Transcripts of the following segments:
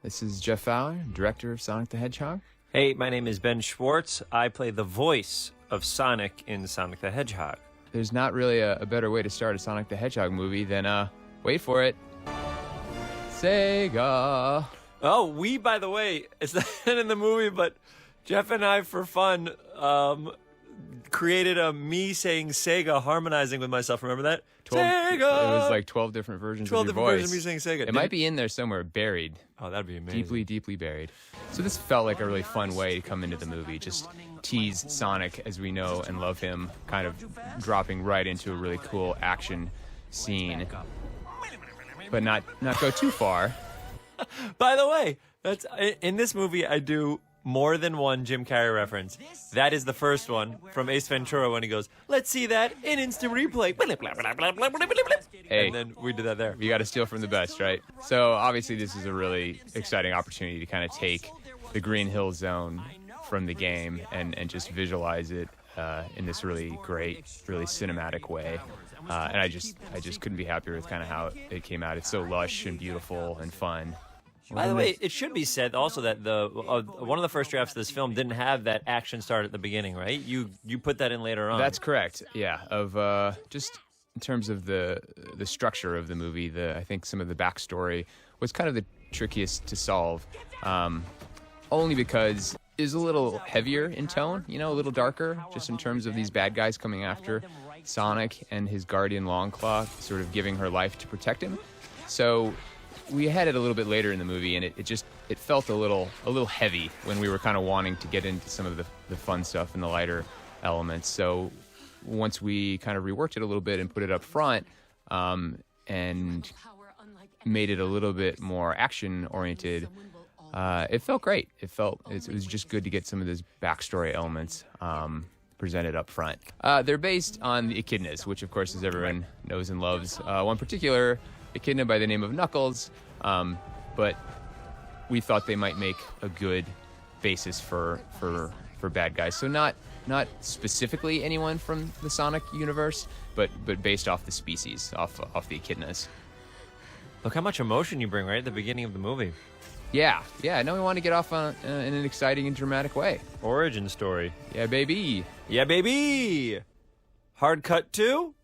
This is Jeff Fowler, director of Sonic the Hedgehog. Hey, my name is Ben Schwartz. I play the voice of Sonic in Sonic the Hedgehog. There's not really a better way to start a Sonic the Hedgehog movie than, wait for it, SEGA. Oh, we, by the way, it's not in the movie, but Jeff and I, for fun, created a me saying SEGA harmonizing with myself. Remember that? SEGA! It was like 12 different versions of your 12 different voice. versions of me saying SEGA. It might be in there somewhere, buried. Oh, that'd be amazing. Deeply, deeply buried. So this felt like a really fun way to come into the movie. Just tease Sonic as we know and love him, kind of dropping right into a really cool action scene. But not go too far. By the way, that's in this movie I do more than one Jim Carrey reference. That is the first one from Ace Ventura when he goes, "Let's see that in instant replay." Hey, and then we did that there. You got to steal from the best, right? So obviously this is a really exciting opportunity to kind of take the Green Hill Zone from the game and just visualize it in this really great, really cinematic way. And I just couldn't be happier with kind of how it came out. It's so lush and beautiful and fun. By the way, it should be said also that one of the first drafts of this film didn't have that action start at the beginning, right? You put that in later on. That's correct. Yeah, of just in terms of the structure of the movie, I think some of the backstory was kind of the trickiest to solve, only because it is a little heavier in tone, a little darker, just in terms of these bad guys coming after Sonic and his guardian Longclaw, sort of giving her life to protect him. So we had it a little bit later in the movie, and it felt a little heavy when we were kind of wanting to get into some of the fun stuff and the lighter elements. So once we kind of reworked it a little bit and put it up front, and made it a little bit more action oriented, it felt great. It was just good to get some of those backstory elements presented up front. They're based on the Echidnas, which of course, as everyone knows and loves, one particular Echidna by the name of Knuckles, but we thought they might make a good basis for bad guys. So not specifically anyone from the Sonic universe, but based off the species, off the Echidnas. Look how much emotion you bring right at the beginning of the movie. Yeah. No, we want to get off in an exciting and dramatic way. Origin story. Yeah, baby. Yeah, baby. Hard cut to.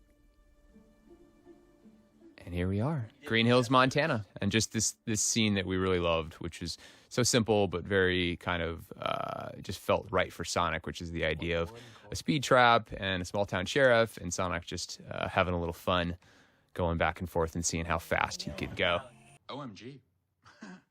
And here we are, Green Hills, Montana, and just this scene that we really loved, which is so simple but very kind of just felt right for Sonic, which is the idea of a speed trap and a small town sheriff, and Sonic just having a little fun, going back and forth and seeing how fast he could go. OMG.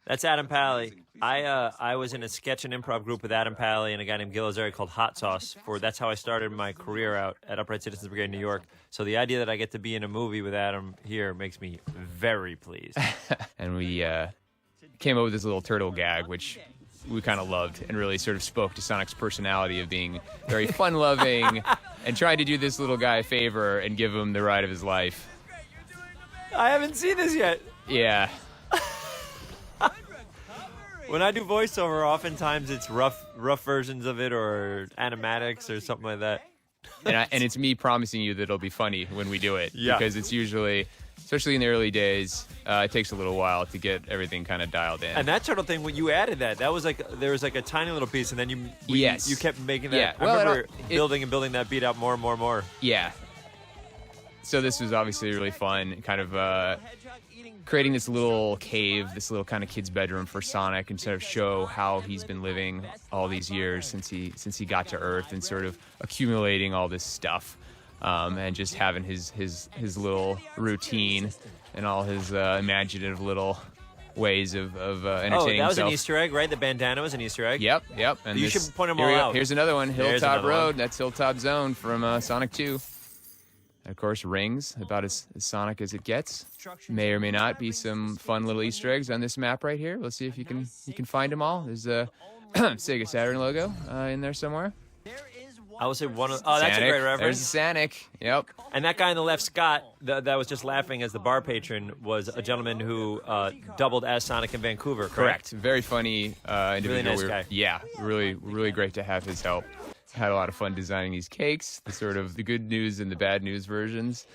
That's Adam Pally. I was in a sketch and improv group with Adam Pally and a guy named Gil Azari called Hot Sauce. That's how I started my career out at Upright Citizens Brigade in New York. So the idea that I get to be in a movie with Adam here makes me very pleased. And we came up with this little turtle gag, which we kind of loved and really sort of spoke to Sonic's personality of being very fun-loving and trying to do this little guy a favor and give him the ride of his life. I haven't seen this yet. Yeah. When I do voiceover, oftentimes it's rough versions of it or animatics or something like that. And it's me promising you that it'll be funny when we do it. Yeah. Because it's usually, especially in the early days, it takes a little while to get everything kind of dialed in. And that turtle thing, when you added that was like, there was like a tiny little piece, and then you kept making that. Yeah. I remember building that beat out more and more and more. Yeah. So this was obviously really fun, kind of creating this little cave, this little kind of kid's bedroom for Sonic, and sort of show how he's been living all these years since he got to Earth, and sort of accumulating all this stuff, and just having his little routine and all his imaginative little ways of entertaining himself. Oh, that was an Easter egg, right? The bandana was an Easter egg? Yep. And you should point them all out. Here's another one, Hilltop Road. That's Hilltop Zone from Sonic 2. And of course, rings, about as Sonic as it gets. May or may not be some fun little Easter eggs on this map right here. Let's see if you can find them all. There's a Sega Saturn logo in there somewhere. I would say that's a great reference. There's a Sanic. Yep. And that guy on the left, Scott, that was just laughing as the bar patron, was a gentleman who doubled as Sonic in Vancouver, correct? Very funny individual. Really nice guy. Yeah, really great to have his help. Had a lot of fun designing these cakes, the good news and the bad news versions.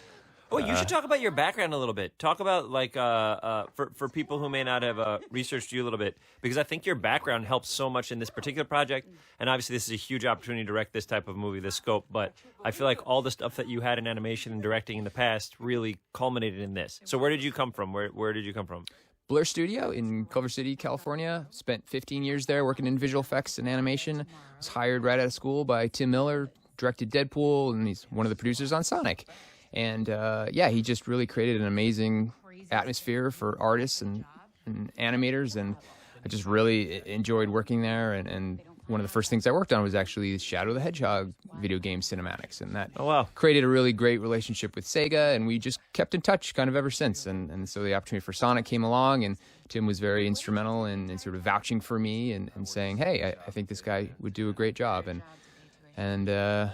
Oh, you should talk about your background a little bit. Talk about like for people who may not have researched you a little bit, because I think your background helps so much in this particular project. And obviously, this is a huge opportunity to direct this type of movie, this scope. But I feel like all the stuff that you had in animation and directing in the past really culminated in this. So where did you come from? Where did you come from? Blur Studio in Culver City, California. Spent 15 years there working in visual effects and animation. Was hired right out of school by Tim Miller, directed Deadpool, and he's one of the producers on Sonic. And he just really created an amazing atmosphere for artists and animators, and I just really enjoyed working there. And one of the first things I worked on was actually Shadow the Hedgehog video game cinematics, and that created a really great relationship with SEGA, and we just kept in touch kind of ever since. And so the opportunity for Sonic came along, and Tim was very instrumental in sort of vouching for me and saying, hey, I think this guy would do a great job. And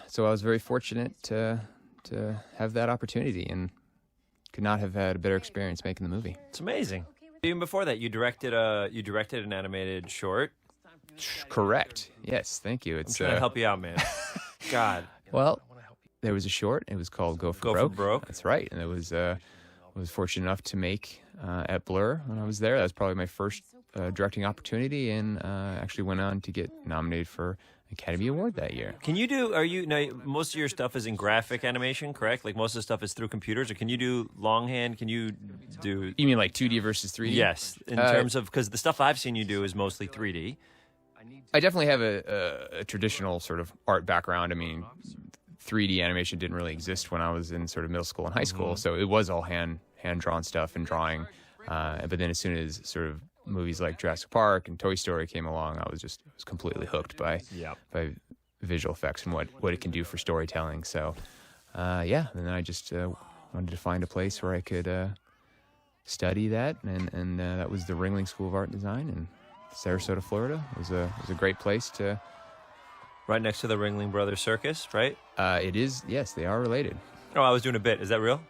so I was very fortunate to have that opportunity, and could not have had a better experience making the movie. It's amazing. Even before that, you directed an animated short. Correct. Yes, thank you. I'm trying to help you out, man. God. Well, there was a short. It was called Go for Broke. That's right. And it was fortunate enough to make at Blur when I was there. That was probably my first directing opportunity, and actually went on to get nominated for Academy Award that year. Most of your stuff is in graphic animation, correct? Like most of the stuff is through computers, or can you do longhand? Can you do... You mean like 2D versus 3D? Yes, in terms of, because the stuff I've seen you do is mostly 3D. I definitely have a traditional sort of art background. I mean, 3D animation didn't really exist when I was in sort of middle school and high school, so it was all hand-drawn stuff and drawing. But then as soon as sort of movies like Jurassic Park and Toy Story came along, I was completely hooked by visual effects and what it can do for storytelling. So, and then I just wanted to find a place where I could study that, and that was the Ringling School of Art and Design in Sarasota, Florida. It was a great place to... Right next to the Ringling Brothers Circus, right? It is, yes, they are related. Oh, I was doing a bit. Is that real?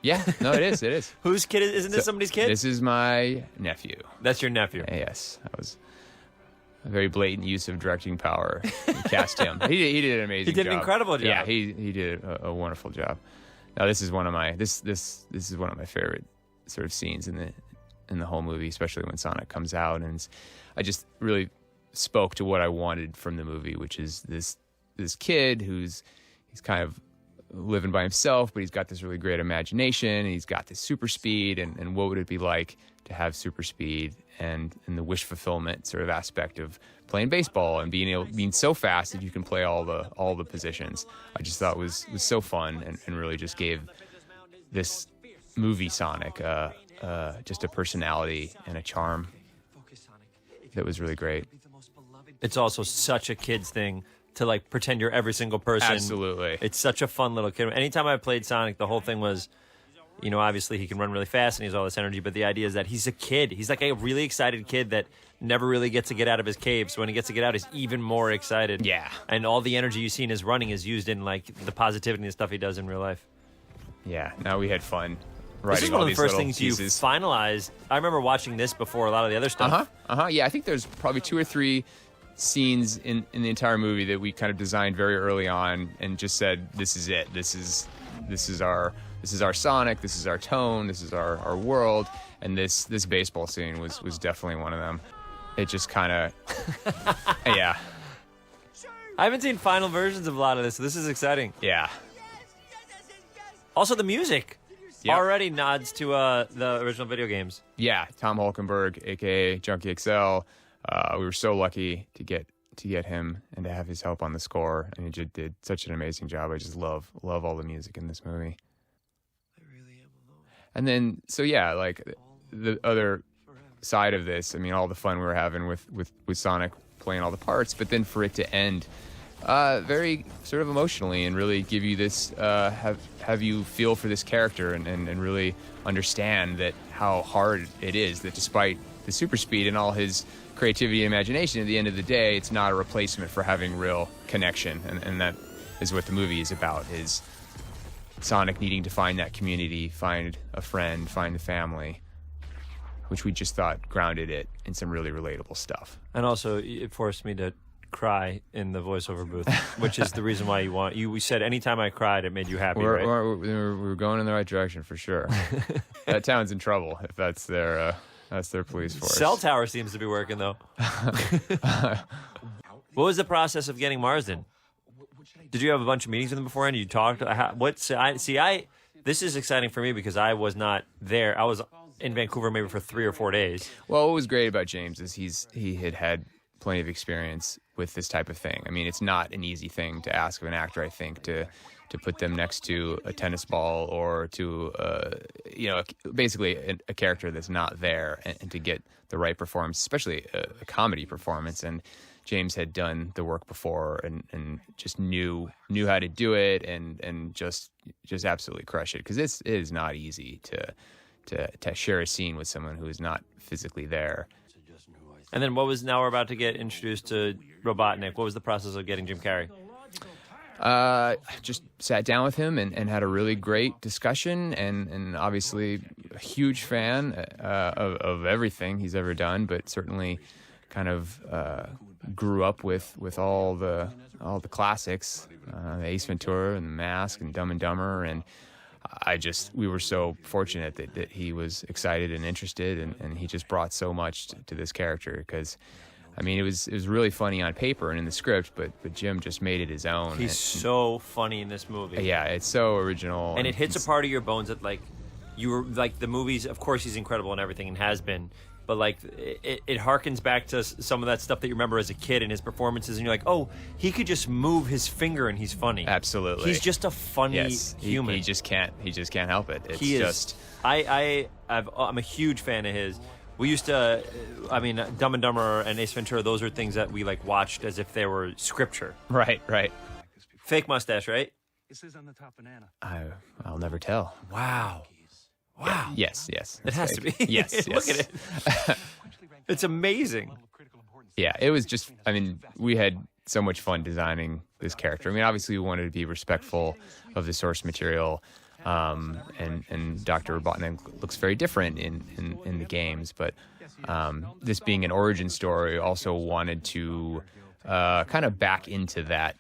Yeah, no, it is. It is. Whose kid isn't this somebody's kid? This is my nephew. That's your nephew. Yes, that was a very blatant use of directing power. You cast him. He did an amazing job. He did an incredible job. Yeah, he did a wonderful job. Now this is one of my this is one of my favorite sort of scenes in the whole movie, especially when Sonic comes out, and I just really spoke to what I wanted from the movie, which is this kid he's kind of living by himself, but he's got this really great imagination, and he's got this super speed, and what would it be like to have super speed and the wish fulfillment sort of aspect of playing baseball and being so fast that you can play all the positions. I just thought was so fun, and really just gave this movie Sonic just a personality and a charm that was really great. It's also such a kid's thing to like pretend you're every single person. Absolutely. It's such a fun little kid. Anytime I played Sonic, the whole thing was, obviously he can run really fast and he has all this energy, but the idea is that he's a kid. He's like a really excited kid that never really gets to get out of his cave. So when he gets to get out, he's even more excited. Yeah. And all the energy you see in his running is used in like the positivity and stuff he does in real life. Yeah. No, we had fun writing this is one all of the these first little things pieces. you finalized. I remember watching this before a lot of the other stuff. Yeah, I think there's probably 2 or 3 scenes in the entire movie that we kind of designed very early on and just said, this is it. This is our Sonic, this is our tone, this is our world, and this baseball scene was definitely one of them. It just kind of yeah. I haven't seen final versions of a lot of this, so this is exciting. Yeah. Also the music already nods to the original video games. Yeah, Tom Hulkenberg, aka Junkie XL. We were so lucky to get him and to have his help on the score, and he just did such an amazing job. I just love all the music in this movie. And then, so yeah, like the other side of this, I mean, all the fun we were having with Sonic playing all the parts, but then for it to end very sort of emotionally and really give you this, have you feel for this character and really understand that how hard it is, that despite the super speed and all his creativity and imagination, at the end of the day, it's not a replacement for having real connection. And that is what the movie is about, is Sonic needing to find that community, find a friend, find the family, which we just thought grounded it in some really relatable stuff. And also, it forced me to cry in the voiceover booth, which is the reason why you said anytime I cried, it made you happy, right? We're going in the right direction for sure. That town's in trouble if that's their police force. Cell tower seems to be working though. What was the process of getting Marsden? Did you have a bunch of meetings with him beforehand? You talked. This is exciting for me because I was not there. I was in Vancouver maybe for 3 or 4 days. Well, what was great about James is he had plenty of experience with this type of thing. I mean, it's not an easy thing to ask of an actor, I think, to put them next to a tennis ball or to basically a character that's not there, and to get the right performance, especially a comedy performance. And James had done the work before and just knew how to do it and just absolutely crush it, because it is not easy to share a scene with someone who is not physically there. And then now we're about to get introduced to Robotnik. What was the process of getting Jim Carrey? Just sat down with him and had a really great discussion, and obviously a huge fan of everything he's ever done, but certainly kind of grew up with all the classics, Ace Ventura and The Mask and Dumb and Dumber, and we were so fortunate that he was excited and interested, and he just brought so much to this character, because I mean, it was really funny on paper and in the script, but Jim just made it his own. He's so funny in this movie. Yeah, it's so original. And it hits a part of your bones that, like, you were, like, the movies, of course he's incredible and everything and has been, but, like, it harkens back to some of that stuff that you remember as a kid and his performances, and you're like, oh, he could just move his finger and he's funny. Absolutely. He's just a funny human. He just can't help it. I'm a huge fan of his. We used to, Dumb and Dumber and Ace Ventura, those are things that we, like, watched as if they were scripture. Right. Fake mustache, right? It says on the top banana. I'll never tell. Wow. Yeah, yes. It has to be. Yes. Look at it. It's amazing. Yeah, it was just, we had so much fun designing this character. I mean, obviously we wanted to be respectful of the source material, and Dr. Robotnik looks very different in the games, but this being an origin story, also wanted to kind of back into that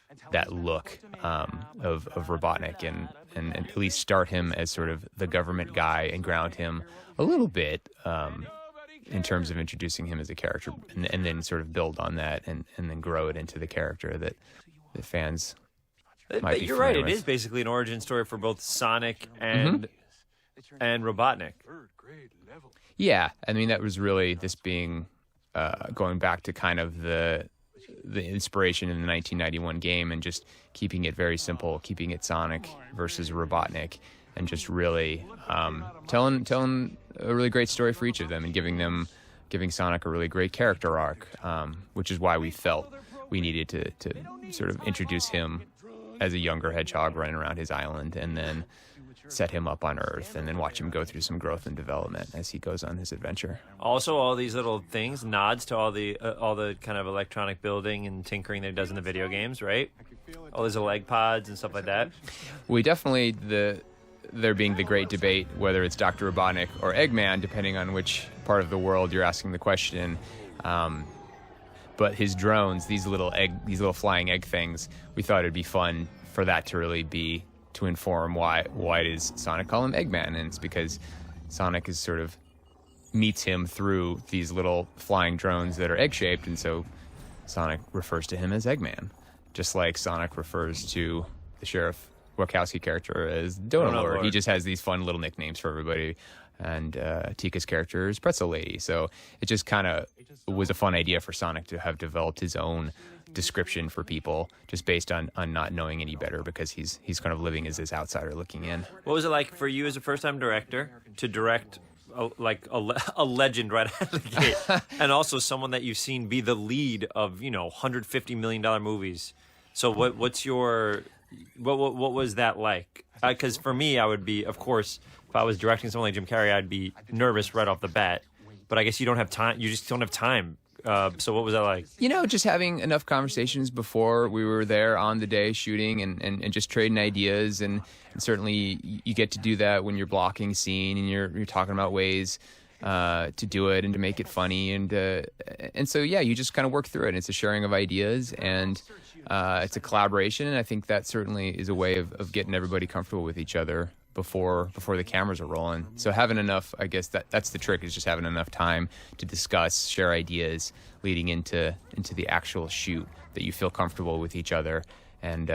look of Robotnik, and at least start him as sort of the government guy and ground him a little bit in terms of introducing him as a character, and then sort of build on that and then grow it into the character that the fans might be You're right. familiar It with. is basically an origin story for both Sonic and Robotnik. Yeah, I mean, that was really this being going back to kind of the inspiration in the 1991 game, and just keeping it very simple, keeping it Sonic versus Robotnik, and just really telling a really great story for each of them, and giving Sonic a really great character arc, which is why we felt we needed to sort of introduce him as a younger hedgehog running around his island, and then set him up on Earth, and then watch him go through some growth and development as he goes on his adventure. Also, all these little things, nods to all the kind of electronic building and tinkering that he does in the video games, right? All these egg pods and stuff like that. We definitely, there being the great debate whether it's Dr. Robotnik or Eggman, depending on which part of the world you're asking the question. But his drones, these little flying egg things, we thought it'd be fun for that to really be to inform why does Sonic call him Eggman, and it's because Sonic is sort of meets him through these little flying drones that are egg-shaped, and so Sonic refers to him as Eggman, just like Sonic refers to the Sheriff Wachowski character as Donut Lord. He just has these fun little nicknames for everybody, and Tika's character is Pretzel Lady. So it just kind of was a fun idea for Sonic to have developed his own description for people, just based on not knowing any better, because he's kind of living as this outsider looking in. What was it like for you as a first-time director to direct a legend right out of the gate, and also someone that you've seen be the lead of $150 million movies? So what was that like? Because for me, I would be, of course, if I was directing someone like Jim Carrey, I'd be nervous right off the bat. But I guess you don't have time. You just don't have time. So what was that like? Just having enough conversations before we were there on the day shooting, and just trading ideas, and certainly you get to do that when you're blocking scene and you're talking about ways to do it and to make it funny, and so yeah, you just kind of work through it. And it's a sharing of ideas, and it's a collaboration, and I think that certainly is a way of getting everybody comfortable with each other before the cameras are rolling. So having enough, I guess that's the trick, is just having enough time to discuss, share ideas leading into the actual shoot, that you feel comfortable with each other, and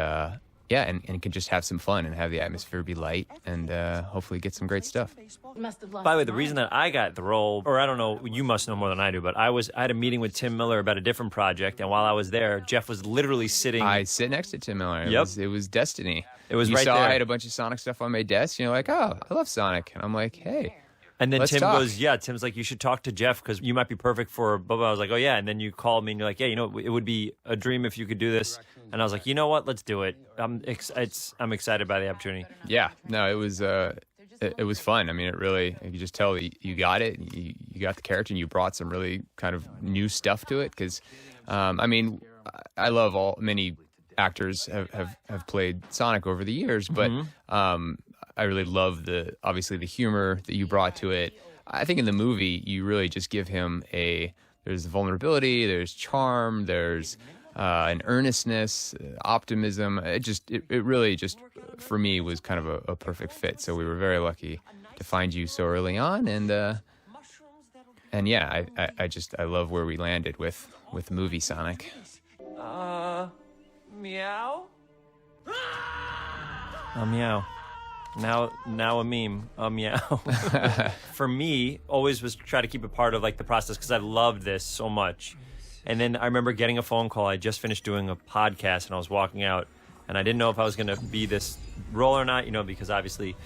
and can just have some fun and have the atmosphere be light, and hopefully get some great stuff. By the way, the reason that I got the role, or I don't know, you must know more than I do, but I had a meeting with Tim Miller about a different project, and while I was there, Jeff was literally sitting. I sit next to Tim Miller. It was destiny. It was you right saw there. I had a bunch of Sonic stuff on my desk, and you're like, oh, I love Sonic. And I'm like, hey. And then Let's Tim talk. goes, Tim's like, you should talk to Jeff because you might be perfect for blah, blah. I was like, oh, yeah. And then you called me and you're like, yeah, it would be a dream if you could do this. And I was like, you know what? Let's do it. I'm excited by the opportunity. Yeah, no, it was fun. I mean, it really, you could just tell that you got it. You got the character, and you brought some really kind of new stuff to it. Because, I mean, I love many actors have played Sonic over the years, but I really love obviously the humor that you brought to it. I think in the movie, you really just give him there's vulnerability, there's charm, there's an earnestness, optimism. It really just, for me, was kind of a perfect fit. So we were very lucky to find you so early on, and yeah, I love where we landed with the movie Sonic. Meow? Meow. Now a meme. Meow. For me, always was try to keep it part of like the process because I loved this so much. And then I remember getting a phone call. I just finished doing a podcast and I was walking out, and I didn't know if I was going to be this role or not, because obviously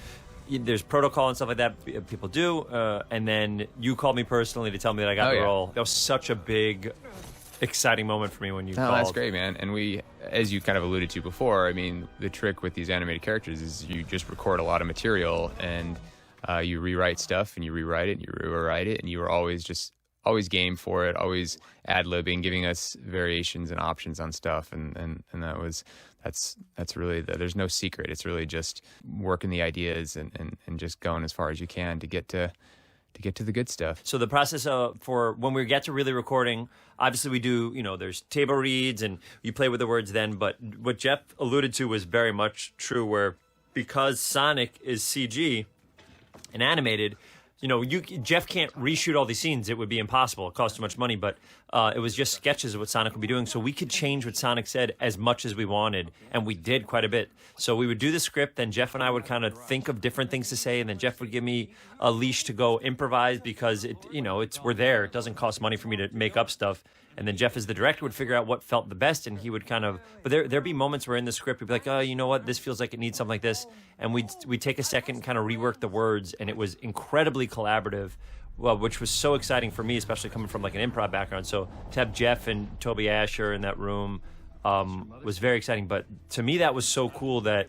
there's protocol and stuff like that people do. And then you called me personally to tell me that I got the role. That was such a big, exciting moment for me when you called. That's great, man. And we, as you kind of alluded to before, I mean, the trick with these animated characters is you just record a lot of material, and you rewrite stuff, and you rewrite it, and you rewrite it, and you were always game for it, always ad-libbing, giving us variations and options on stuff, and that's really there's no secret. It's really just working the ideas and just going as far as you can to get to the good stuff. So the process for when we get to really recording, obviously we do, there's table reads and you play with the words then, but what Jeff alluded to was very much true, where because Sonic is CG and animated, Jeff can't reshoot all these scenes. It would be impossible. It costs too much money, but it was just sketches of what Sonic would be doing. So we could change what Sonic said as much as we wanted, and we did quite a bit. So we would do the script, then Jeff and I would kind of think of different things to say, and then Jeff would give me a leash to go improvise because we're there. It doesn't cost money for me to make up stuff. And then Jeff, as the director, would figure out what felt the best, and he would but there'd be moments where in the script we'd be like, oh, you know what, this feels like it needs something like this, and we'd take a second and kind of rework the words, and it was incredibly collaborative, which was so exciting for me, especially coming from like an improv background. So to have Jeff and Toby Asher in that room was very exciting. But to me, that was so cool that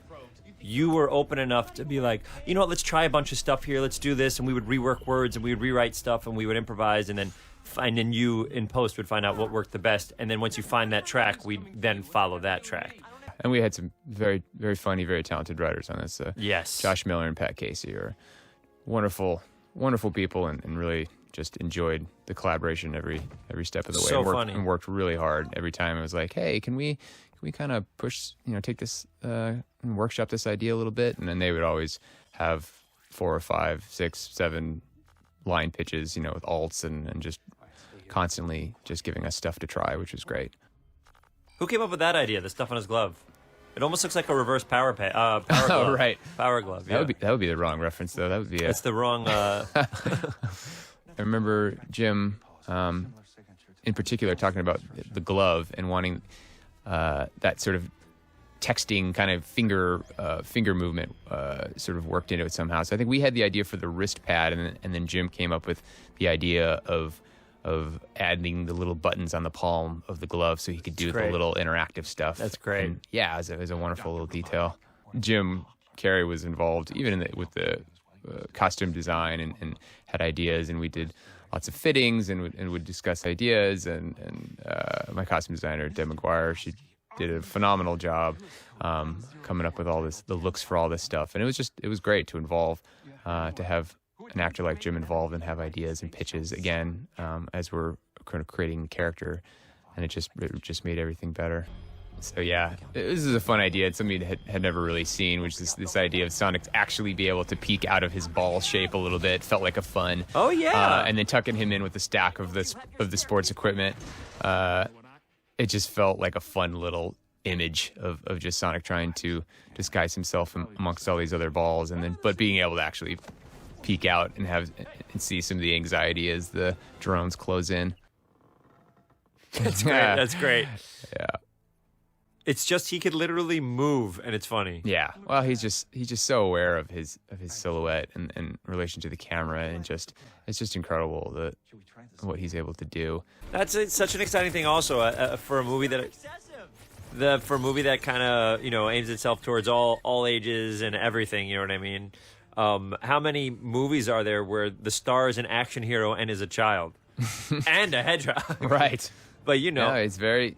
you were open enough to be like, you know what, let's try a bunch of stuff here, let's do this, and we would rework words, and we would rewrite stuff, and we would improvise, and then you in post would find out what worked the best, and then once you find that track, we'd then follow that track. And we had some very, very funny, very talented writers on this. Yes. Josh Miller and Pat Casey are wonderful, wonderful people, and really just enjoyed the collaboration every step of the way. So funny. And worked really hard every time. It was like, hey, can we kind of push, take this and workshop this idea a little bit? And then they would always have 4 or 5, 6, 7 line pitches, with alts and just constantly just giving us stuff to try, which was great. Who came up with that idea, the stuff on his glove? It almost looks like a reverse power glove. Oh, right. Power glove, yeah. That would be the wrong reference, though. That would be It's the wrong... I remember Jim, in particular, talking about the glove and wanting that sort of texting kind of finger movement sort of worked into it somehow. So I think we had the idea for the wrist pad, and then Jim came up with the idea of adding the little buttons on the palm of the glove so he could do the little interactive stuff. That's great. And yeah, it was a wonderful little detail. Jim Carrey was involved even with the costume design and had ideas, and we did lots of fittings and would discuss ideas. And my costume designer, Deb McGuire, she did a phenomenal job coming up with the looks for all this stuff. And it was great to involve, to have an actor like Jim involved and have ideas and pitches again as we're kind of creating a character, and it just made everything better. So yeah, this is a fun idea. It's something that had never really seen, which is this idea of Sonic actually be able to peek out of his ball shape a little bit. Felt like a fun. Oh yeah. And then tucking him in with the stack of the sports equipment. It just felt like a fun little image of just Sonic trying to disguise himself amongst all these other balls, but being able to actually peek out and see some of the anxiety as the drones close in. That's great. That's great. Yeah. It's just he could literally move, and it's funny. Yeah. Well, he's just so aware of his silhouette and relation to the camera, and it's just incredible what he's able to do. That's such an exciting thing, also for a movie that kind of aims itself towards all ages and everything. You know what I mean? How many movies are there where the star is an action hero and is a child and a hedgehog? Right. But no, it's very.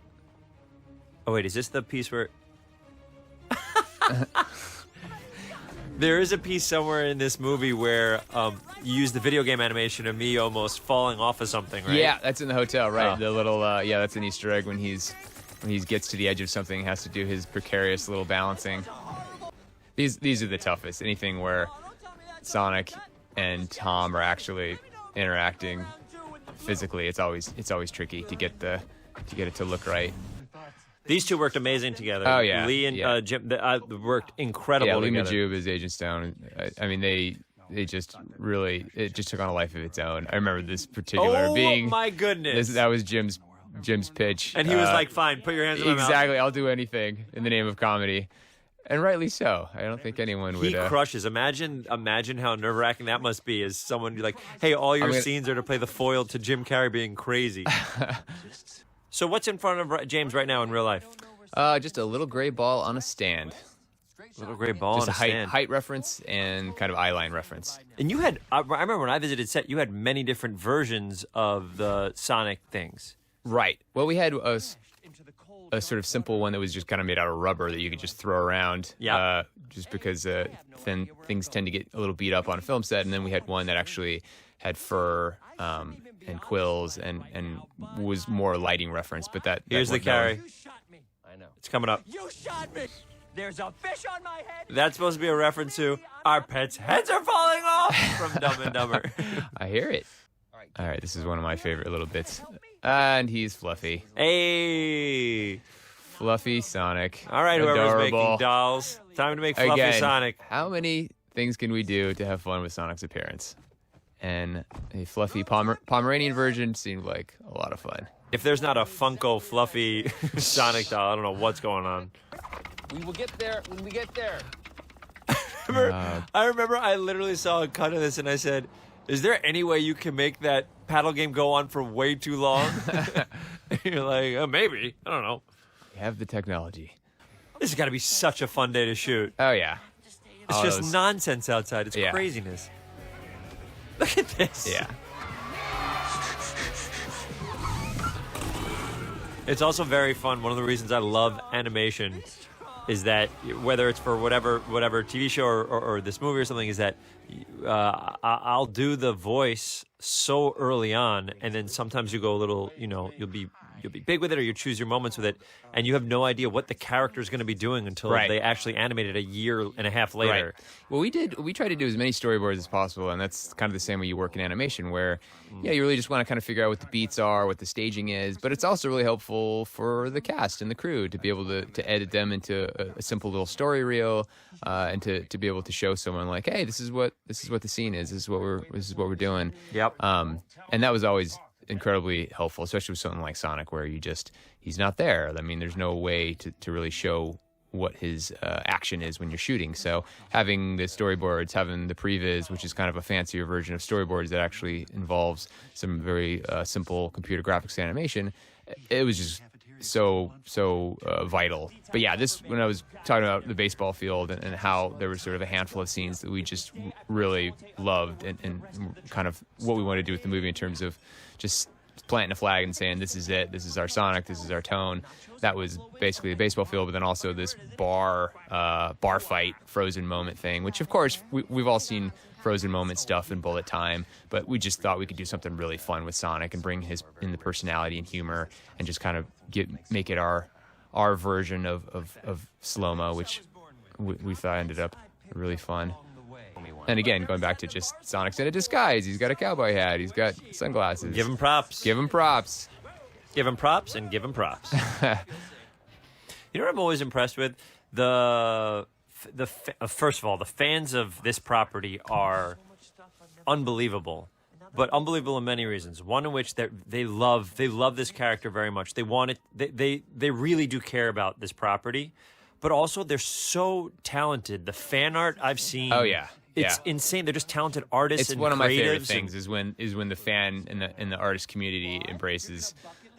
Oh wait, is this the piece where? There is a piece somewhere in this movie where you use the video game animation of me almost falling off of something, right? Yeah, that's in the hotel, right? Oh. The little that's an Easter egg when he gets to the edge of something, he has to do his precarious little balancing. These are the toughest. Anything where Sonic and Tom are actually interacting physically, it's always tricky to get it to look right. These two worked amazing together. Oh yeah, Lee and Jim worked incredible. Yeah, Lee together. Majube as Agent Stone. I mean, they just really, it just took on a life of its own. I remember this particular being. Oh my goodness! That was Jim's pitch, and he was like, "Fine, put your hands on my mouth." Exactly, I'll do anything in the name of comedy, and rightly so. I don't think anyone would. He crushes. Imagine how nerve-wracking that must be. As someone like, "Hey, all your scenes are to play the foil to Jim Carrey being crazy." So what's in front of James right now in real life? Just a little gray ball on a stand. Little gray ball just on a stand. Height reference and kind of eye line reference. And you had, I remember when I visited set, you had many different versions of the Sonic things. Right. Well, we had a sort of simple one that was just kind of made out of rubber that you could just throw around. Yeah. Just because things tend to get a little beat up on a film set. And then we had one that actually had fur and quills and was more lighting reference. But here's the carry. I know. It's coming up. You shot me. There's a fish on my head. That's supposed to be a reference to our pets' heads are falling off from Dumb and Dumber. I hear it. All right, this is one of my favorite little bits. And he's Fluffy. Hey. Fluffy Sonic. All right, Adorable. whoever's making dolls. Time to make Fluffy Again, Sonic. How many things can we do to have fun with Sonic's appearance? And a fluffy Pomeranian version seemed like a lot of fun. If there's not a Funko Fluffy Sonic doll, I don't know what's going on. We will get there when we get there. I remember I literally saw a cut of this and I said, is there any way you can make that paddle game go on for way too long? You're like, maybe. I don't know. We have the technology. This has got to be such a fun day to shoot. Oh, yeah. It's just nonsense outside. It's Yeah. craziness. Look at this. Yeah. It's also very fun. One of the reasons I love animation is that whether it's for whatever TV show or this movie or something, is that I'll do the voice so early on, and then sometimes you go a little, you'll be big with it, or you choose your moments with it, and you have no idea what the character is going to be doing until they actually animate it a year and a half later. Right. Well, we try to do as many storyboards as possible, and that's kind of the same way you work in animation, where you really just want to kind of figure out what the beats are, what the staging is, but it's also really helpful for the cast and the crew to be able to edit them into a simple little story reel, and to be able to show someone like, hey, this is what the scene is. This is what we're doing. Yep. And that was always incredibly helpful, especially with something like Sonic, where he's not there. I mean, there's no way to really show what his action is when you're shooting. So having the storyboards, having the previs, which is kind of a fancier version of storyboards that actually involves some very simple computer graphics animation, it was just so vital. But yeah, when I was talking about the baseball field and how there was sort of a handful of scenes that we just really loved and kind of what we wanted to do with the movie in terms of just planting a flag and saying, this is it, this is our Sonic, this is our tone. That was basically the baseball field, but then also this bar fight, Frozen Moment thing, which of course we've all seen Frozen Moment stuff in Bullet Time, but we just thought we could do something really fun with Sonic and bring in the personality and humor and just kind of make it our version of slow-mo, which we thought ended up really fun. And again, going back to just Sonic's in a disguise. He's got a cowboy hat. He's got sunglasses. Give him props. Give him props. Give him props and give him props. You know what I'm always impressed with? First of all, the fans of this property are unbelievable, but unbelievable in many reasons. One in which they love this character very much. They want it. They really do care about this property, but also they're so talented. The fan art I've seen. Oh yeah. It's insane. They're just talented artists. It's and one of my favorite creatives things is when the fan in the artist community embraces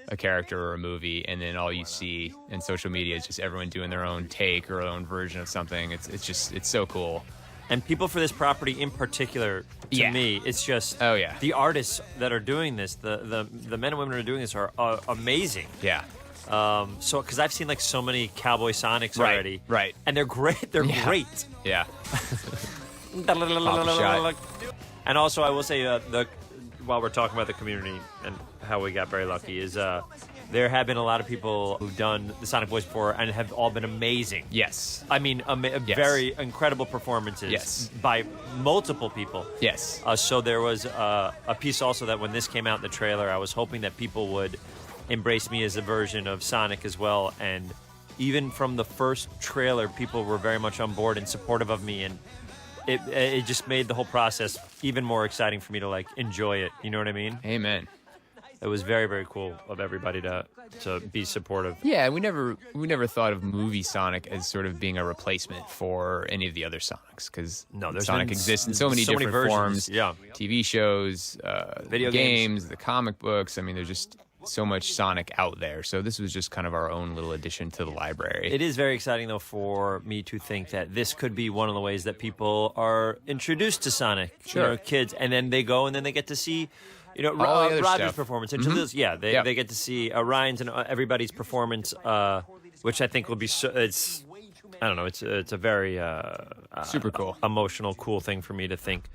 a character or a movie, and then all you see in social media is just everyone doing their own take or their own version of something. It's so cool. And people for this property in particular, to me, it's just the artists that are doing this, the men and women who are doing this are amazing. Yeah. So because I've seen like so many Cowboy Sonics already, right, and they're great. They're great. Yeah. And also, I will say, while we're talking about the community and how we got very lucky, is there have been a lot of people who've done the Sonic voice before and have all been amazing. Yes. I mean, very incredible performances. Yes. By multiple people. Yes. So there was a piece also that when this came out in the trailer, I was hoping that people would embrace me as a version of Sonic as well. And even from the first trailer, people were very much on board and supportive of me, and it just made the whole process even more exciting for me to like enjoy it. You know what I mean? Amen. It was very, very cool of everybody to be supportive. Yeah, we never thought of movie Sonic as sort of being a replacement for any of the other Sonics, because Sonic exists in so many different forms. Yeah, TV shows, video games, the comic books. I mean, there's just so much Sonic out there. So this was just kind of our own little addition to the library. It is very exciting, though, for me to think that this could be one of the ways that people are introduced to Sonic. Sure. You know, kids, and then they go and then they get to see, you know, Roger's performance. And Jaleel's, they get to see Ryan's and everybody's performance, which I think will be it's I don't know, it's a very super cool, emotional, cool thing for me to think.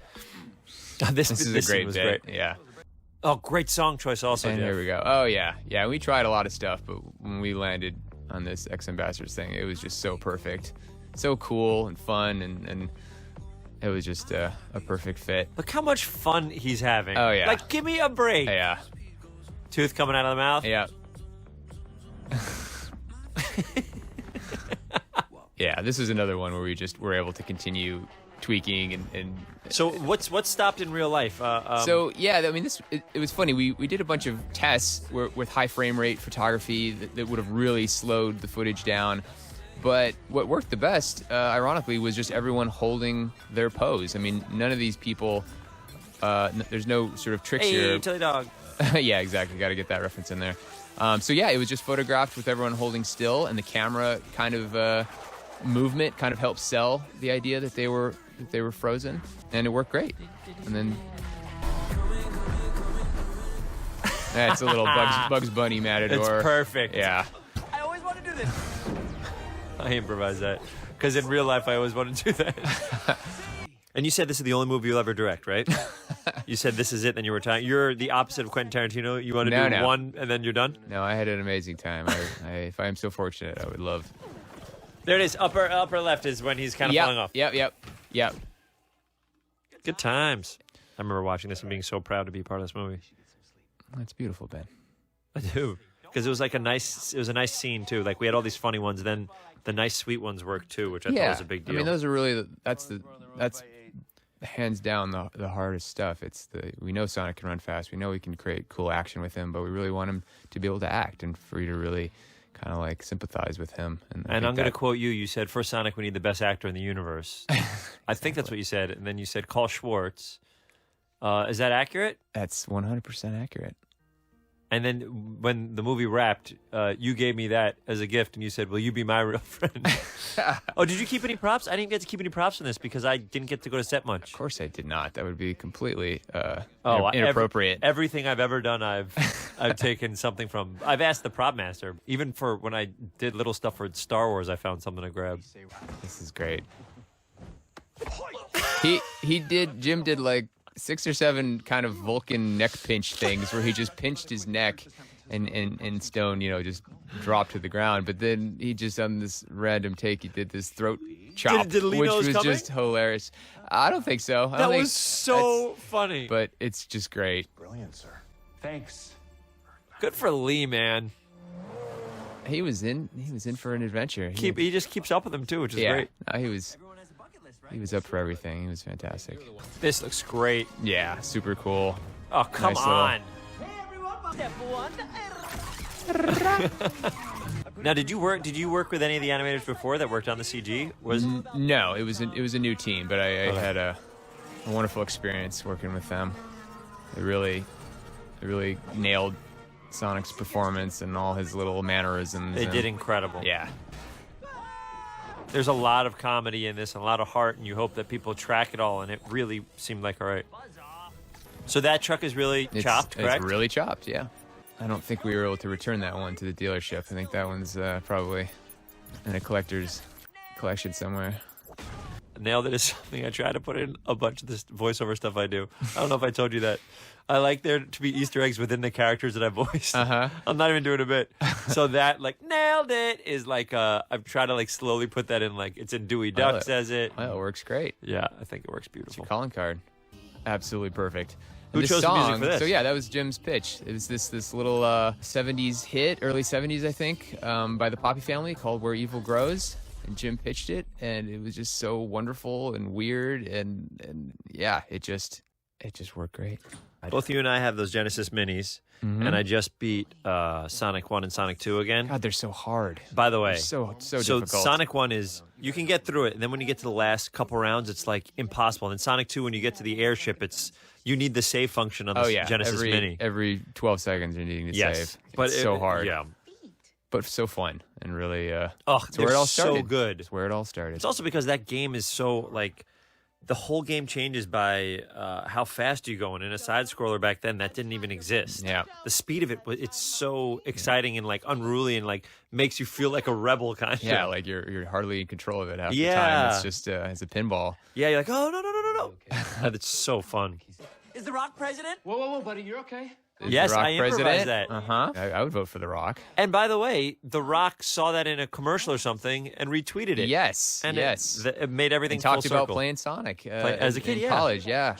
This is a great bit. Great. Yeah. Oh, great song choice also, and Jeff. Here we go. Oh, yeah. Yeah, we tried a lot of stuff, but when we landed on this Ex-Ambassadors thing, it was just so perfect. So cool and fun, and it was just a perfect fit. Look how much fun he's having. Oh, yeah. Like, give me a break. Yeah. Tooth coming out of the mouth? Yeah. Yeah, this is another one where we just were able to continue tweaking and so what's stopped in real life? So yeah, I mean, it was funny. We did a bunch of tests with high frame rate photography that would have really slowed the footage down. But what worked the best, ironically, was just everyone holding their pose. I mean, none of these people. There's no sort of tricks here. Hey, Chili Dog. Yeah, exactly. Got to get that reference in there. So yeah, it was just photographed with everyone holding still, and the camera kind of movement kind of helped sell the idea that they were frozen, and it worked great. And then that's a little Bugs Bunny Matador. It's perfect. Yeah. I always want to do this. I improvise that because in real life I always want to do that. And you said this is the only movie you'll ever direct, right? You said this is it, then you were retiring. You're the opposite of Quentin Tarantino. You want to do one and then you're done? No, I had an amazing time. If I am so fortunate, I would love. There it is. Upper left is when he's kind of falling off. Yep. Good times. I remember watching this and being so proud to be part of this movie. That's beautiful, Ben. I do. Because it was like a nice scene too. Like we had all these funny ones, then the nice sweet ones worked too, which I thought was a big deal. I mean, those are really that's hands down the hardest stuff. We know Sonic can run fast. We know we can create cool action with him, but we really want him to be able to act and for you to really kind of like sympathize with him. And I'm going to quote you. You said, for Sonic, we need the best actor in the universe. I think that's what you said. And then you said, call Schwartz. Is that accurate? That's 100% accurate. And then when the movie wrapped, you gave me that as a gift, and you said, "Will you be my real friend?" Oh, did you keep any props? I didn't get to keep any props in this because I didn't get to go to set much. Of course I did not. That would be completely inappropriate. Everything I've ever done, I've taken something from. I've asked the prop master. Even for when I did little stuff for Star Wars, I found something to grab. This is great. Jim did like 6 or 7 kind of Vulcan neck pinch things where he just pinched his neck and Stone, just dropped to the ground. But then he just, on this random take, he did this throat chop, Did Lee which know it was was coming? just hilarious. I don't think so. That was so funny. But it's just great. Brilliant, sir. Thanks. Good for Lee, man. He was in for an adventure. He just keeps up with him too, which is yeah, great. No, he was up for everything. He was fantastic. This looks great. Yeah, super cool. Oh, come Nice little- on. Now, did you work with any of the animators before that worked on the CG? No, it was a new team, but I had a wonderful experience working with them. They really nailed Sonic's performance and all his little mannerisms. They did incredible. Yeah. There's a lot of comedy in this and a lot of heart, and you hope that people track it all, and it really seemed like all right. So that truck is really chopped, correct? It's really chopped, yeah. I don't think we were able to return that one to the dealership. I think that one's probably in a collector's collection somewhere. Nailed it is something I try to put in a bunch of this voiceover stuff I do. I don't know if I told you that. I like there to be Easter eggs within the characters that I voiced. Uh-huh. I'm not even doing a bit. So that, nailed it is I've tried to, slowly put that in, it's in Dewey Duck says it. Well, it works great. Yeah, I think it works It's your beautiful. calling card. Absolutely perfect. Who And chose the music for this? So yeah, that was Jim's pitch. It was this little 70s hit, early 70s, I think, by the Poppy Family called "Where Evil Grows." And Jim pitched it, and it was just so wonderful and weird, and yeah, it just worked great. Both you and I have those Genesis minis, and I just beat Sonic 1 and Sonic 2 again. God, they're so hard. By the way, So so difficult. Sonic 1 is, you can get through it, and then when you get to the last couple rounds, it's impossible. And then Sonic 2, when you get to the airship, you need the save function on the Genesis mini. Every 12 seconds you're needing to save. But It's so hard. Yeah. But so fun and really It's where it all started. so good. It's where it all started. It's also because that game is so, the whole game changes by how fast you go. And in a side-scroller back then, that didn't even exist. Yeah. The speed of it's so exciting and, unruly and, makes you feel like a rebel, kind of. Yeah, you're hardly in control of it half the Yeah. time. It's just it's a pinball. Yeah, you're like, oh, no. That's so fun. Is The Rock president? Whoa, buddy, you're okay? Is Yes, The Rock I improvised president? that. Uh-huh. I would vote for The Rock. And by the way, The Rock saw that in a commercial or something and retweeted it. Yes, And yes. it made everything And talked full about circle. playing Sonic as a kid, in yeah. college, yeah.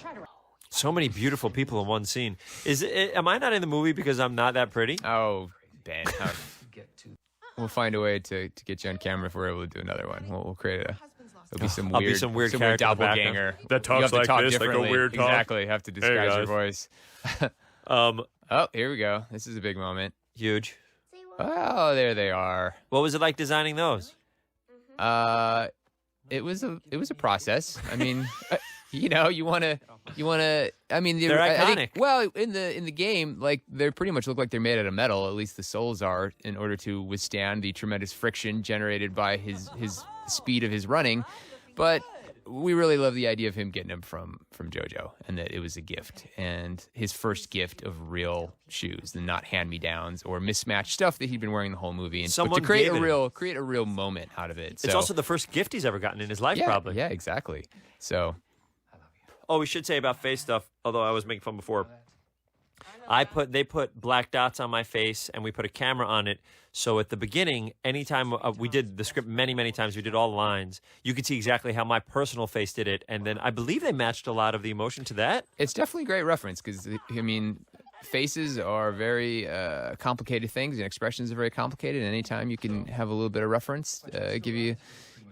So many beautiful people in one scene. Am I not in the movie because I'm not that pretty? Oh, Ben. We'll find a way to get you on camera if we're able to do another one. We'll create there'll be some I'll be weird, some weird character in the doppelganger background. That You have talks to like talk this, like a differently. weird talk. Exactly. Have to disguise your voice. Um, Oh, here we go. This is a big moment. huge. Oh, there they are. What was it like designing those? It was a process. I mean, you want to. I mean, They're I think- iconic. well, in the game, they pretty much look like they're made out of metal. At least the souls are, in order to withstand the tremendous friction generated by his speed of his running. But we really love the idea of him getting them from JoJo, and that it was a gift, and his first gift of real shoes, and not hand-me-downs or mismatched stuff that he'd been wearing the whole movie. And but Someone to create gave it create a real moment out of it. It's So- also the first gift he's ever gotten in his life, yeah, probably. Yeah, exactly. So Oh, we should say about face stuff, although I was making fun before. They put black dots on my face, and we put a camera on it. So at the beginning, anytime we did the script many times, we did all the lines, you could see exactly how my personal face did it. And then I believe they matched a lot of the emotion to that. it's definitely a great reference because, I mean, faces are very complicated things, and expressions are very complicated. And anytime you can have a little bit of reference, give you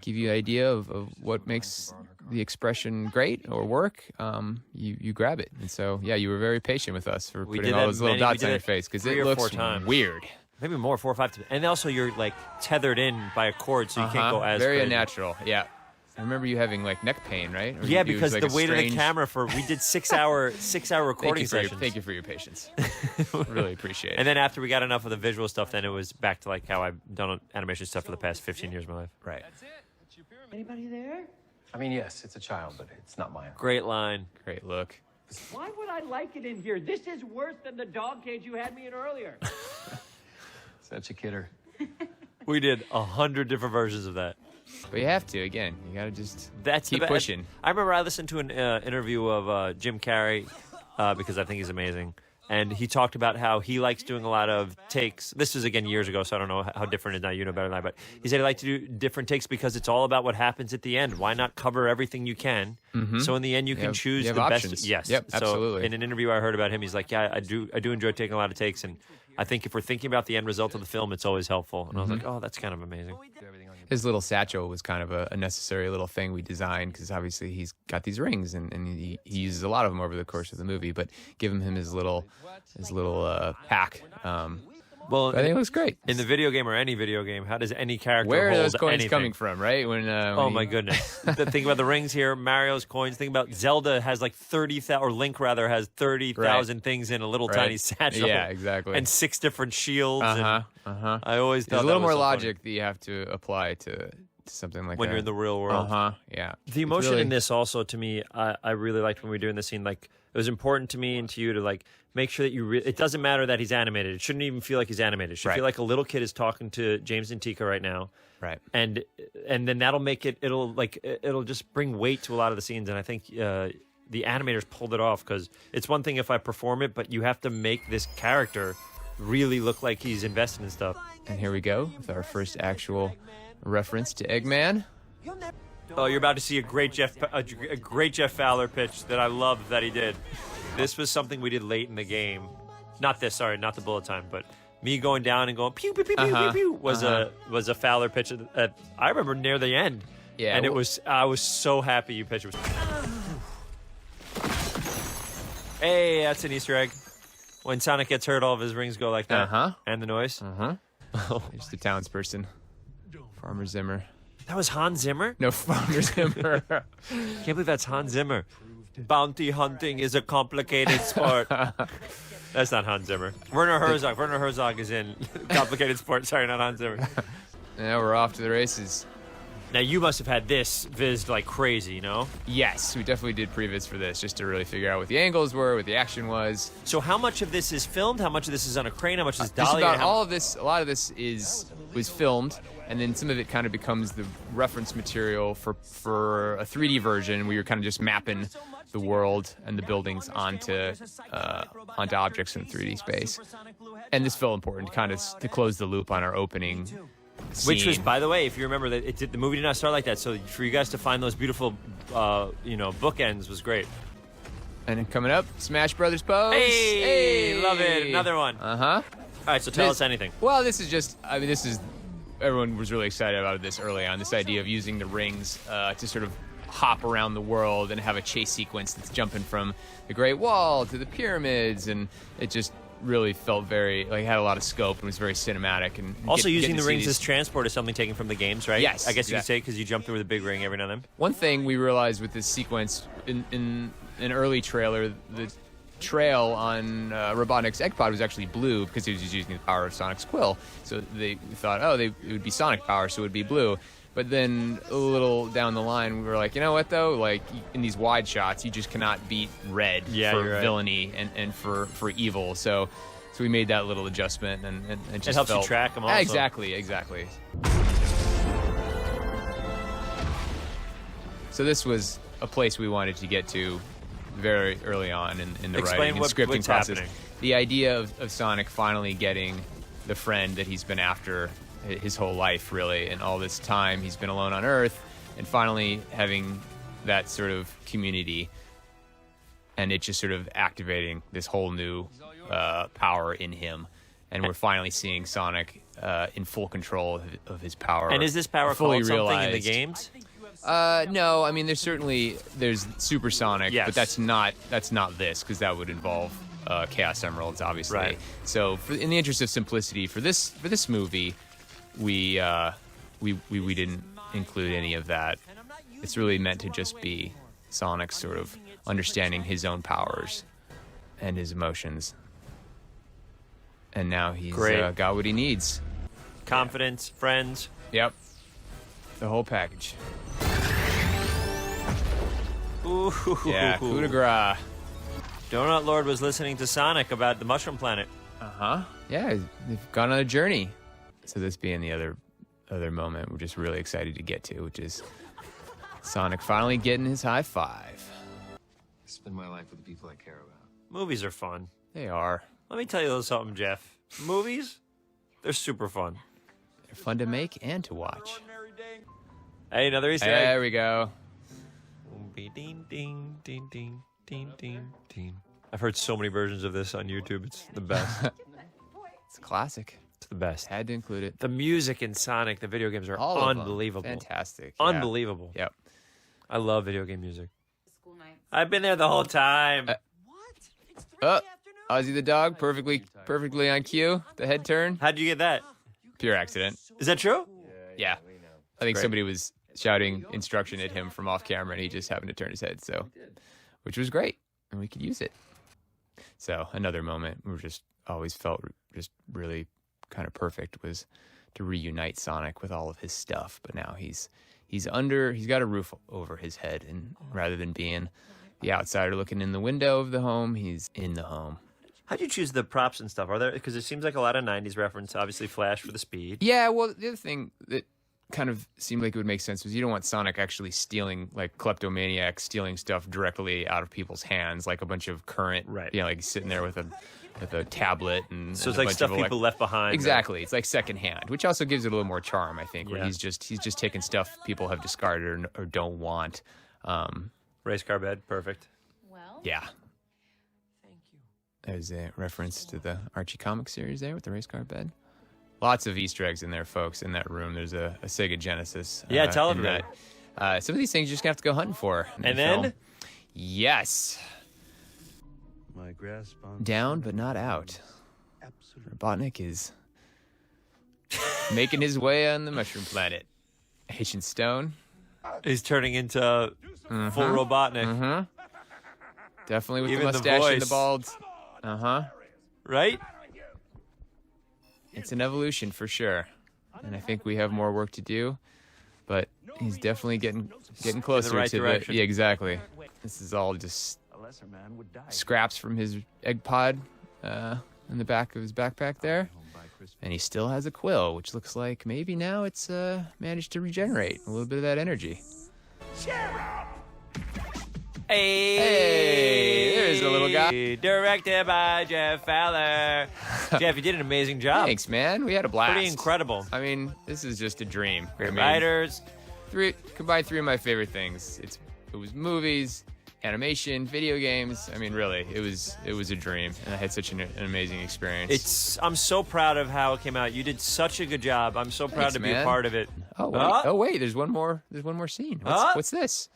an idea of what makes the expression great or work, you grab it. And so, yeah, you were very patient with us for We putting did all that those little we dots did on your it face because 3 it or 4 looks times. weird. Maybe more, 4 or 5 times. And also you're tethered in by a cord, so you can't go as Very crazy. unnatural, yeah. I remember you having like neck pain, right? Or Yeah, it was, because like, the a weight of the strange- camera we did 6 hour recording sessions. Thank you for your patience. Really appreciate it. And then after we got enough of the visual stuff, then it was back to like how I've done animation stuff for the past 15 years of my life. Right. Anybody there? I mean, yes, it's a child, but it's not mine. Great line. Great look. Why would I like it in here? This is worse than the dog cage you had me in earlier. Such a kidder. We did 100 different versions of that. But you have to, again. You got to just That's keep the pushing. I remember I listened to an interview of Jim Carrey because I think he's amazing. And he talked about how he likes doing a lot of takes. This was, again, years ago, so I don't know how different it is now. You know better than I. But he said he liked to do different takes because it's all about what happens at the end. Why not cover everything you can? Mm-hmm. So in the end, you can choose you have the options. best. Yes. Yep, so absolutely. in an interview I heard about him, he's like, yeah, I do enjoy taking a lot of takes. And I think if we're thinking about the end result of the film, it's always helpful. And I was like, oh, that's kind of amazing. His little satchel was kind of a necessary little thing we designed because obviously he's got these rings and he uses a lot of them over the course of the movie. But giving him his little pack, Well, I think it looks great. In the video game or any video game, how does any character Where are hold those coins anything? coming from, right? Oh my goodness! Think about the rings here, Mario's coins. Think about Zelda has like 30,000, or Link rather has 30,000 things in a little tiny satchel. Yeah, exactly. And 6 different shields. I always thought There's a little that was more so logic that you have to apply to something like when that you're in the real world. Yeah. The emotion in this also, to me, I really liked when we were doing this scene. Like, it was important to me and to you to like make sure that it doesn't matter that he's animated. It shouldn't even feel like he's animated. It should feel like a little kid is talking to James and Tika right now. Right. And then that'll make it'll just bring weight to a lot of the scenes. And I think the animators pulled it off because it's one thing if I perform it, but you have to make this character really look like he's invested in stuff. And here we go with our first actual reference to Eggman. Oh, you're about to see a great Jeff Fowler pitch that I love that he did. This was something we did late in the game. Not this, sorry, not the bullet time, but me going down and going pew pew pew pew pew was a Fowler pitch at I remember near the end. Yeah, and I was so happy you pitched it. Hey, that's an Easter egg. When Sonic gets hurt, all of his rings go like that. And the noise. There's the townsperson, Farmer Zimmer. That was Hans Zimmer? No, Farmer Zimmer. Can't believe that's Hans Zimmer. Bounty hunting is a complicated sport. That's not Hans Zimmer. Werner Herzog. Werner Herzog is in Complicated Sport. Sorry, not Hans Zimmer. Now we're off to the races. Now, you must have had this vizzed like crazy, you know? Yes, we definitely did previs for this just to really figure out what the angles were, what the action was. So how much of this is filmed? How much of this is on a crane? How much is Just dolly? about all of this, a lot of this was filmed, and then some of it kind of becomes the reference material for a 3D version where you're kind of just mapping the world and the buildings onto objects in 3D space. And this felt important kind of to close the loop on our opening scene. Which was, by the way, if you remember, that the movie did not start like that. So for you guys to find those beautiful, bookends was great. And then coming up, Smash Brothers pose. Hey, love it. Another one. All right, so tell us anything. Well, this is everyone was really excited about this early on, this idea of using the rings to sort of hop around the world and have a chase sequence that's jumping from the Great Wall to the pyramids, and it just really felt very, like, had a lot of scope and was very cinematic. And also using the rings as transport is something taken from the games, right? Yes. I guess you could say, because you jump through the big ring every now and then. One thing we realized with this sequence in an early trailer, the trail on Robotnik's egg pod was actually blue because he was just using the power of Sonic's quill. So they thought, it would be Sonic power, so it would be blue. But then a little down the line, we were like, you know what, though? Like, in these wide shots, you just cannot beat red for villainy and for evil. So we made that little adjustment. And it just helps felt, you track them also. Exactly. So this was a place we wanted to get to very early on in the writing and scripting what's process. Happening. The idea of Sonic finally getting the friend that he's been after his whole life, really, and all this time he's been alone on Earth, and finally having that sort of community, and it just sort of activating this whole new power in him. And we're finally seeing Sonic in full control of his power. And is this power fully called realized. something in the games? No, I mean there's Supersonic, yes. but that's not this, because that would involve Chaos Emeralds, obviously. Right. So in the interest of simplicity, for this movie, we didn't include any of that it's really meant to just be Sonic sort of understanding his own powers and his emotions. And now he's got what he needs. Confidence, friends. Yep. The whole package. Ooh. Yeah, coup de grace. Donut Lord was listening to Sonic about the Mushroom Planet. Uh-huh. Yeah, they've gone on a journey. So this being the other moment we're just really excited to get to, which is Sonic finally getting his high five. Spend my life with the people I care about. Movies are fun. They are. Let me tell you a little something, Jeff. Movies, they're super fun. They're fun to make and to watch. Hey, another Easter egg. There we go. Ding, ding, ding, ding, ding, ding, ding. I've heard so many versions of this on YouTube. It's the best. It's a classic. It's the best. Had to include it. The music in Sonic, the video games are All of them. unbelievable. Fantastic. Yeah. Unbelievable. Yep. I love video game music. I've been there the whole time. Ozzy the dog, perfectly on cue. The head turn. How'd you get that? Pure accident. Is that true? Yeah. I think somebody was shouting instruction at him from off camera, and he just happened to turn his head. So, which was great, and we could use it. So another moment we just always felt just really kind of perfect was to reunite Sonic with all of his stuff. But now he's got a roof over his head, and rather than being the outsider looking in the window of the home, he's in the home. How'd you choose the props and stuff? Are there, because it seems like a lot of 90s reference, obviously Flash for the speed. Yeah, well, the other thing that kind of seemed like it would make sense was you don't want Sonic actually stealing, like kleptomaniacs stealing stuff directly out of people's hands, like a bunch of current, like sitting there with a tablet and so it's and a like bunch stuff of people left behind. Exactly, it's like secondhand, which also gives it a little more charm, I think. Where Yeah. he's just taking stuff people have discarded or don't want. Racecar bed, perfect. Well, Yeah. There's a reference to the Archie comic series there with the race car bed. Lots of Easter eggs in there, folks, in that room. There's a Sega Genesis. Yeah, tell in them that. Some of these things you're just going to have to go hunting for. in And the then? film. Yes. My grasp on Down, but not out. Robotnik is making his way on the Mushroom Planet. Haitian Stone. He's turning into full Robotnik, Definitely with Even the the mustache and the voice. bald. Uh-huh. right? It's an evolution for sure. And I think we have more work to do, but he's definitely getting closer right to direction. Yeah, exactly. This is all just scraps from his egg pod in the back of his backpack there. And he still has a quill, which looks like maybe now it's managed to regenerate a little bit of that energy. Hey, there's the little guy. Directed by Jeff Fowler. Jeff, you did an amazing job. Thanks, man. We had a blast. Pretty incredible. I mean, this is just a dream. Great I mean, writers. combined three of my favorite things. It was movies, animation, video games. I mean, really, it was a dream, and I had such an amazing experience. I'm so proud of how it came out. You did such a good job. I'm so proud Thanks, to be a man. part of it. Oh wait, there's one more scene. What's this?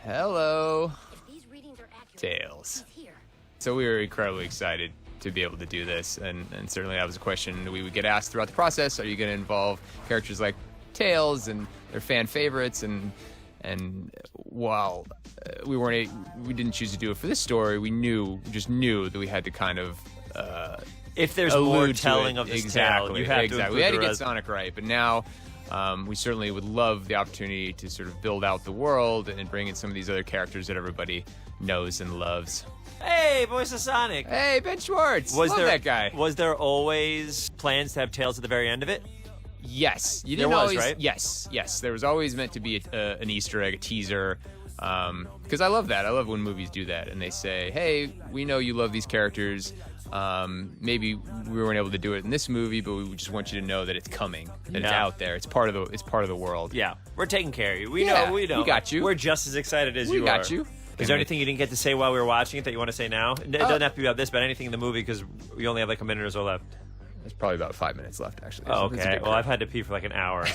Hello, if these readings are accurate, Tails. he's here. So we were incredibly excited to be able to do this, and certainly that was a question we would get asked throughout the process. Are you going to involve characters like Tails and their fan favorites? And while we didn't choose to do it for this story, we just knew that we had to kind of If there's more allude to telling it. of this exactly, tale, you have to exactly. include We had to the get rest. Sonic right, but now we certainly would love the opportunity to sort of build out the world and bring in some of these other characters that everybody knows and loves. Hey, voice of Sonic. Hey, Ben Schwartz, love that guy. Was there always plans to have Tails at the very end of it? Yes, you There didn't was, always. right? Yes. There was always meant to be an Easter egg, a teaser, because I love that. I love when movies do that, and they say, "Hey, we know you love these characters. Maybe we weren't able to do it in this movie, but we just want you to know that it's coming, that it's Yeah. out there. It's part of the world." Yeah, we're taking care of you. We Yeah, know. We got you. We're just as excited as We you got are. you. Is there anything you didn't get to say while we were watching it that you want to say now? It doesn't have to be about this, but anything in the movie because we only have like a minute or so left. There's probably about 5 minutes left, actually. Oh, So it's a okay. good Well, crack. I've had to pee for like an hour,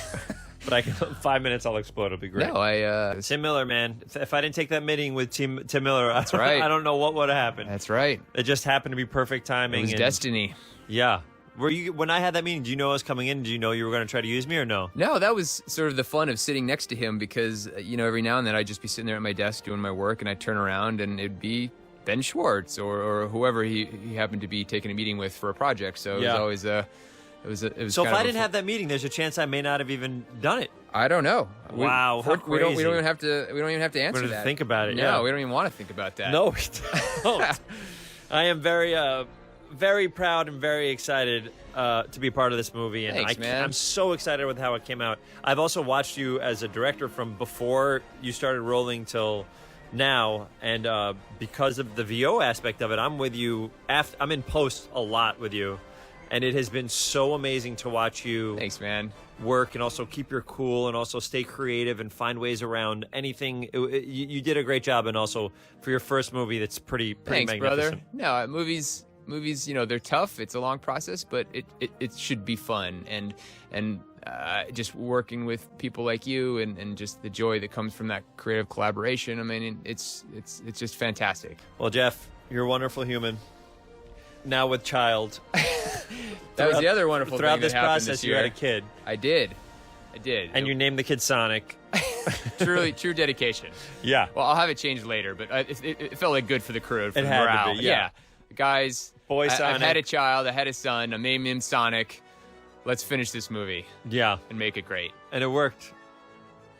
but I can 5 minutes. I'll explode. It'll be great. No, Tim Miller, man. If I didn't take that meeting with Tim Miller, that's right. I don't know what would have happened. That's right. It just happened to be perfect timing. It was and- destiny. Yeah, Were you when I had that meeting? Do you know I was coming in? Do you know you were going to try to use me or no? No, that was sort of the fun of sitting next to him because, every now and then I'd just be sitting there at my desk doing my work and I'd turn around and it'd be Ben Schwartz or whoever he happened to be taking a meeting with for a project. So it was always it was So if kind of I a didn't fun- have that meeting, there's a chance I may not have even done it. I don't know. Wow, how we don't crazy. even have to answer We're gonna that. think about it. No, Yeah. we don't even want to think about that. No, we don't. I am very, very proud and very excited to be part of this movie, and Thanks, man. I'm so excited with how it came out. I've also watched you as a director from before you started rolling till now, and because of the VO aspect of it, I'm with you. I'm in post a lot with you, and it has been so amazing to watch you. Thanks, man. Work and also keep your cool and also stay creative and find ways around anything. You did a great job, and also for your first movie, that's pretty Thanks, magnificent. brother. No, movies, they're tough. It's a long process, but it should be fun. And just working with people like you and just the joy that comes from that creative collaboration. I mean, it's just fantastic. Well, Jeff, you're a wonderful human. Now with child. That was the other wonderful Throughout thing this that happened process, this you year. had a kid, I did. and you named the kid Sonic. True dedication. Yeah. Well, I'll have it changed later, but it felt like good for the crew. For It the had to morale. be, yeah. Guys, Boy I've Sonic. had a child. I had a son. I named him Sonic. Let's finish this movie Yeah, and make it great. and it worked.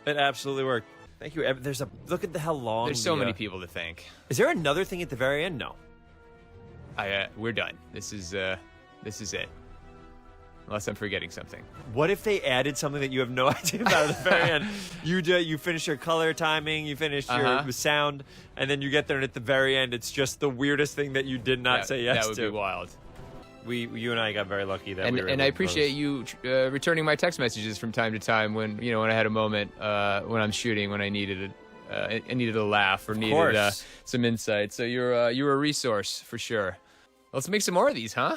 It absolutely worked. Thank you. There's a look at how long. There's so many people to thank. Is there another thing at the very end? No. We're done. This is it. Unless I'm forgetting something. What if they added something that you have no idea about at the very end? You finish your color timing, you finish your sound, and then you get there, and at the very end, it's just the weirdest thing that you did not say yes That would to. be wild. You and I got very lucky that we were And able I to appreciate close. you returning my text messages from time to time when I had a moment when I'm shooting when I needed a laugh or needed course. some insight. So you're a resource for sure. Let's make some more of these, huh?